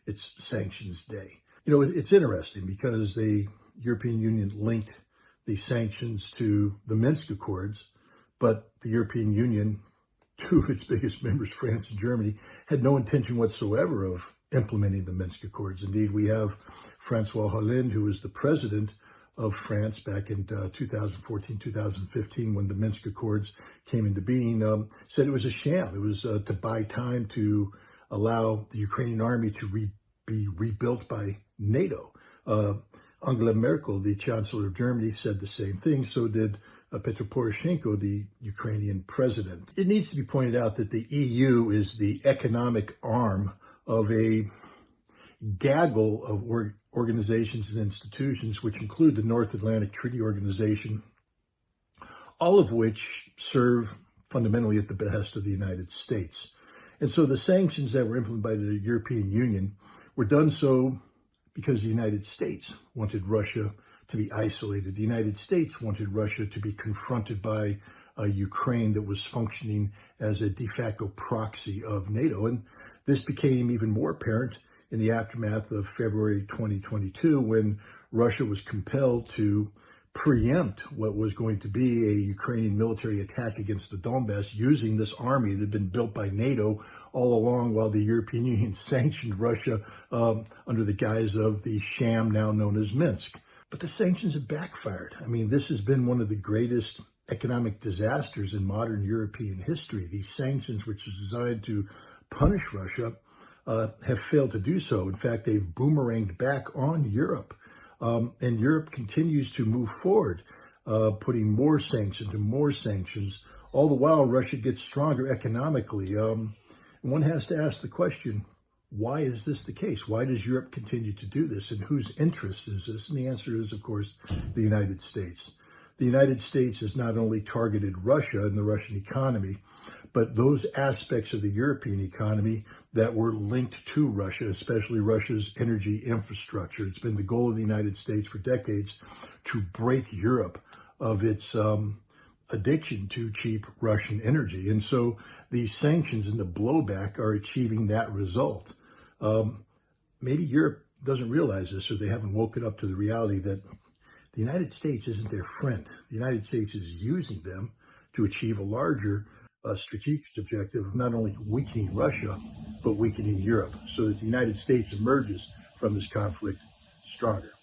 its sanctions day. You know, it's interesting because the European Union linked the sanctions to the Minsk Accords, but the European Union, two of its biggest members, France and Germany, had no intention whatsoever of implementing the Minsk Accords. Indeed, we have Francois Hollande, who was the president of France back in 2014, 2015, when the Minsk Accords came into being, said it was a sham. It was to buy time to allow the Ukrainian army to be rebuilt by NATO. Angela Merkel, the Chancellor of Germany, said the same thing. So did Petro Poroshenko, the Ukrainian president. It needs to be pointed out that the EU is the economic arm of a gaggle of organizations and institutions, which include the North Atlantic Treaty Organization, all of which serve fundamentally at the behest of the United States. And so the sanctions that were implemented by the European Union were done so because the United States wanted Russia to be isolated. The United States wanted Russia to be confronted by a Ukraine that was functioning as a de facto proxy of NATO. And this became even more apparent in the aftermath of February 2022, when Russia was compelled to preempt what was going to be a Ukrainian military attack against the Donbass using this army that had been built by NATO all along, while the European Union sanctioned Russia under the guise of the sham now known as Minsk. But the sanctions have backfired. I mean, this has been one of the greatest economic disasters in modern European history. These sanctions, which are designed to punish Russia, have failed to do so. In fact, they've boomeranged back on Europe. And Europe continues to move forward, putting more sanctions. All the while, Russia gets stronger economically. One has to ask the question, why is this the case? Why does Europe continue to do this? And whose interest is this? And the answer is, of course, the United States. The United States has not only targeted Russia and the Russian economy, but those aspects of the European economy that were linked to Russia, especially Russia's energy infrastructure. It's been the goal of the United States for decades to break Europe of its addiction to cheap Russian energy. And so these sanctions and the blowback are achieving that result. Maybe Europe doesn't realize this, or they haven't woken up to the reality that the United States isn't their friend. The United States is using them to achieve a larger strategic objective of not only weakening Russia, but weakening Europe, so that the United States emerges from this conflict stronger.